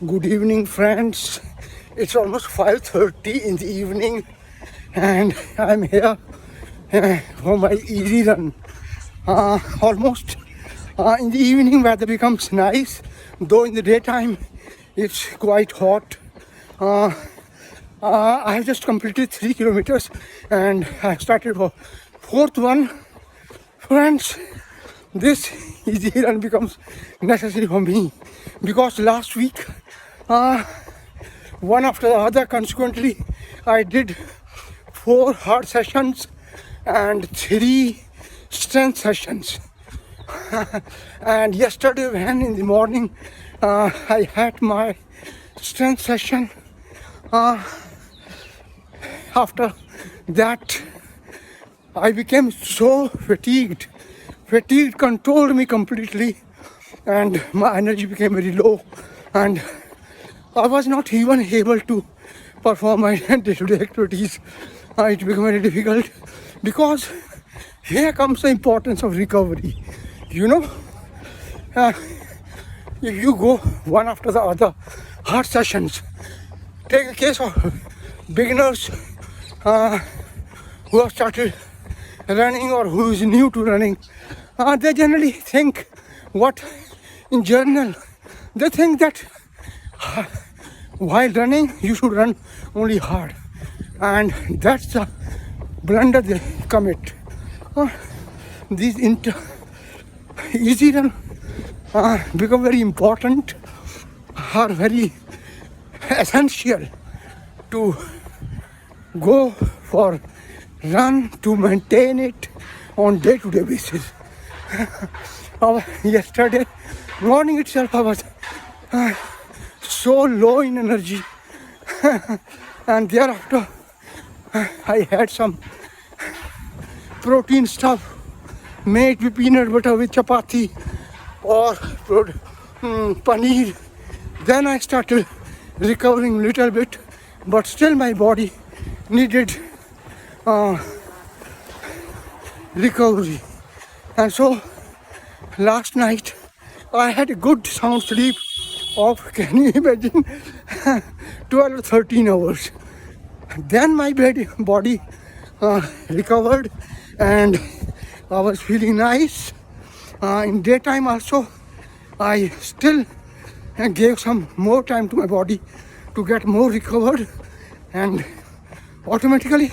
Good evening, friends. It's almost 5:30 in the evening, and I'm here for my easy run. Almost in the evening, weather becomes nice, though in the daytime it's quite hot. I have just completed 3 kilometers, and I started for fourth one. Friends, this easy run becomes necessary for me because last week, one after the other, consequently, I did 4 hard sessions and 3 strength sessions. And yesterday, when in the morning I had my strength session, after that I became so fatigued. Fatigue controlled me completely, and my energy became very low, and I was not even able to perform my day-to-day activities. It became very difficult because here comes the importance of recovery. You know, if you go one after the other, hard sessions, take a case of beginners who have started running or who is new to running, they generally think what in general, they think that while running you should run only hard, and that's the blunder they commit. These easy run become very important, are very essential to go for run, to maintain it on day-to-day basis. Yesterday morning itself I was so low in energy, and thereafter I had some protein stuff made with peanut butter with chapati or paneer. Then I started recovering a little bit, but still my body needed recovery. And so last night I had a good sound sleep of, can you imagine, 12 or 13 hours. Then my body recovered, and I was feeling nice. In daytime also, I still gave some more time to my body to get more recovered, and automatically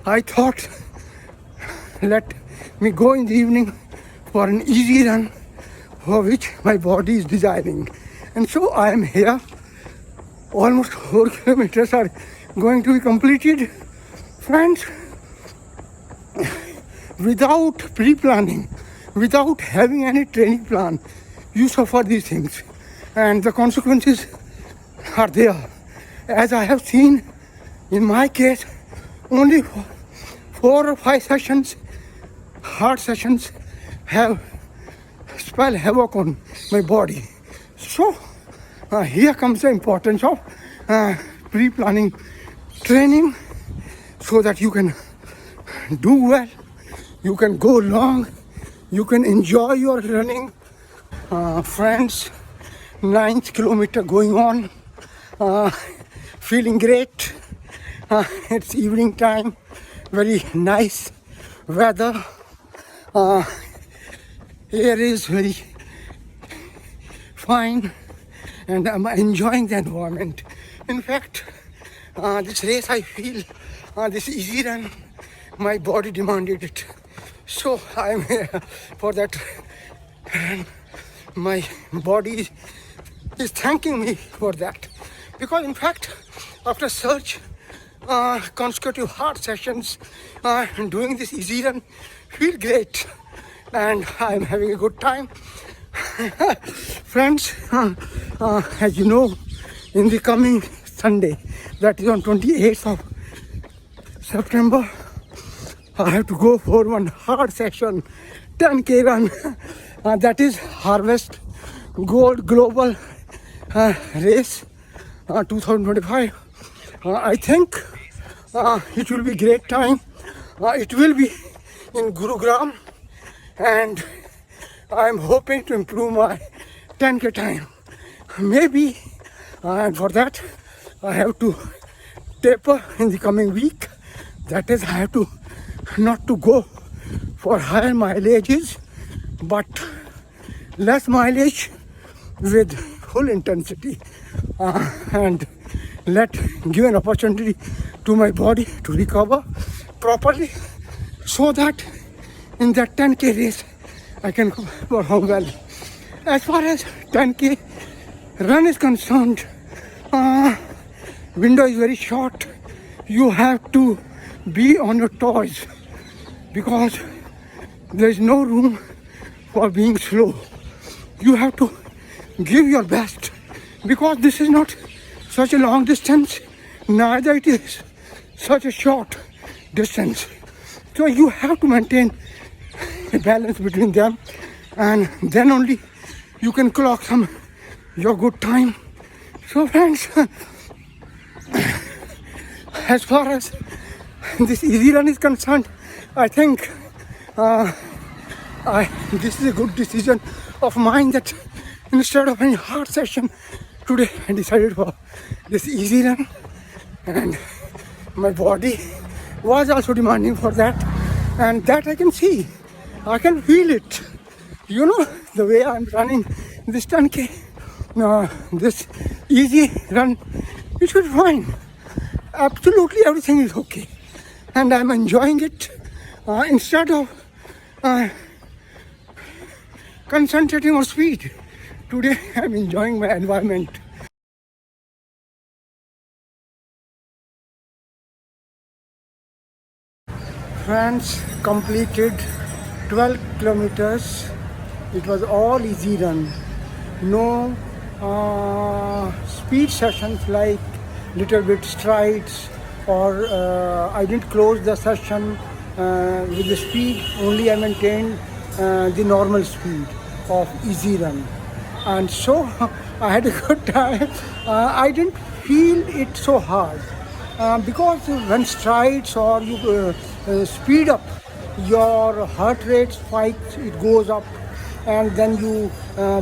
I thought, let me go in the evening for an easy run for which my body is desiring. And so I am here. Almost 4 kilometers are going to be completed. Friends, without pre-planning, without having any training plan, you suffer these things, and the consequences are there. As I have seen in my case, only 4 or 5 sessions, hard sessions, have spelled havoc on my body. So here comes the importance of pre-planning training, so that you can do well, you can go long, you can enjoy your running. Friends, 9th kilometer going on, feeling great. It's evening time, very nice weather. Air is very fine, and I'm enjoying the environment. In fact, this race, I feel, this easy run, my body demanded it. So I'm here for that. And my body is thanking me for that. Because in fact, after such consecutive hard sessions, doing this easy run, feel great. And I'm having a good time. Friends, as you know, in the coming Sunday, that is on 28th of September, I have to go for one hard session, 10K run. That is Harvest Gold Global Race 2025. I think it will be great time. It will be in Gurugram, and I'm hoping to improve my 10K time. Maybe for that I have to taper in the coming week. That is, I have to not to go for higher mileages, but less mileage with full intensity, and give an opportunity to my body to recover properly, so that in that 10k race I can perform well. As far as 10k run is concerned, window is very short. You have to be on your toes because there is no room for being slow. You have to give your best because this is not such a long distance, neither it is such a short distance. So you have to maintain a balance between them, and then only you can clock your good time. So friends, as far as this easy run is concerned, I think this is a good decision of mine that instead of any hard session today, I decided for this easy run, and my body was also demanding for that, and that I can see, I can feel it. You know, the way I'm running this 10k, this easy run, it should be fine. Absolutely everything is okay, and I'm enjoying it. Instead of concentrating on speed, today I'm enjoying my environment. Friends, completed 12 kilometers. It was all easy run. No speed sessions like little bit strides, or I didn't close the session with the speed. Only I maintained the normal speed of easy run, and so I had a good time. I didn't feel it so hard because when strides or you speed up, your heart rate spikes, it goes up, and then you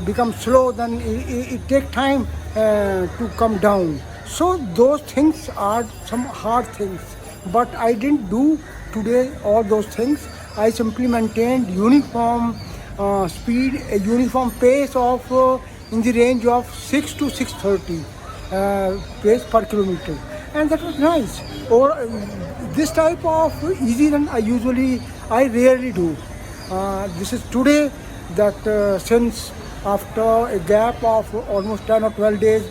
become slow, then it takes time to come down. So those things are some hard things, but I didn't do today all those things. I simply maintained uniform speed, a uniform pace of in the range of 6 to 6:30 pace per kilometer, and that was nice. Or this type of easy run I rarely do. This is today that since after a gap of almost 10 or 12 days,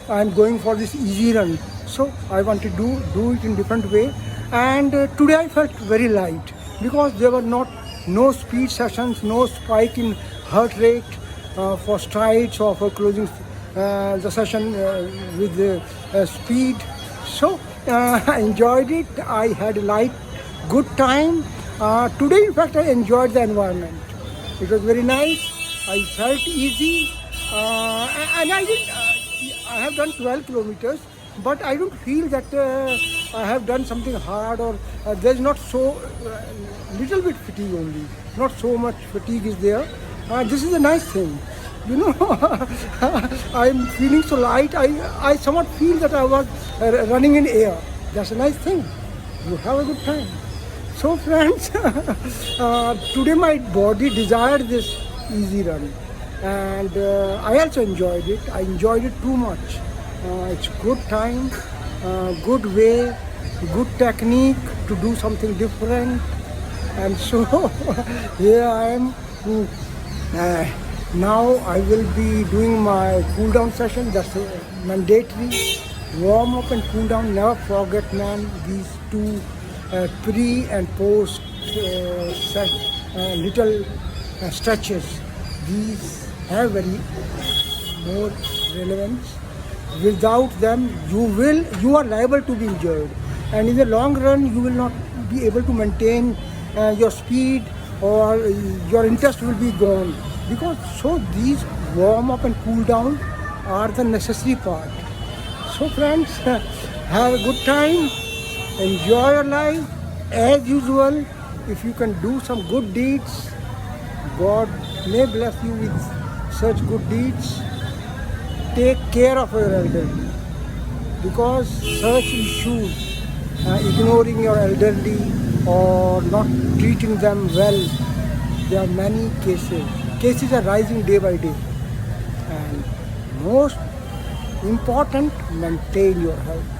I am going for this easy run. So I want to do it in different way. And today I felt very light because there were no speed sessions, no spike in heart rate for strides or for closing the session with the speed. So I enjoyed it. I had a light, good time. Today, in fact, I enjoyed the environment. It was very nice. I felt easy, and I have done 12 kilometers, but I don't feel that I have done something hard, or there's not so little bit fatigue only. Not so much fatigue is there. This is a nice thing. You know, I'm feeling so light. I somewhat feel that I was running in air. That's a nice thing. You have a good time. So friends, today my body desired this easy run, and I also enjoyed it. I enjoyed it too much. It's good time, good way, good technique to do something different, and so here I am. Now I will be doing my cool down session. That's mandatory. Warm up and cool down. Never forget, man, these two pre and post little stretches. These have very more relevance. Without them, you are liable to be injured, and in the long run, you will not be able to maintain your speed, or your interest will be gone. Because so these warm up and cool down are the necessary part. So friends, have a good time, enjoy your life as usual. If you can do some good deeds, God may bless you with such good deeds. take care of your elderly, because such issues, ignoring your elderly or not treating them well, there are many cases. Cases are rising day by day, and most important, maintain your health.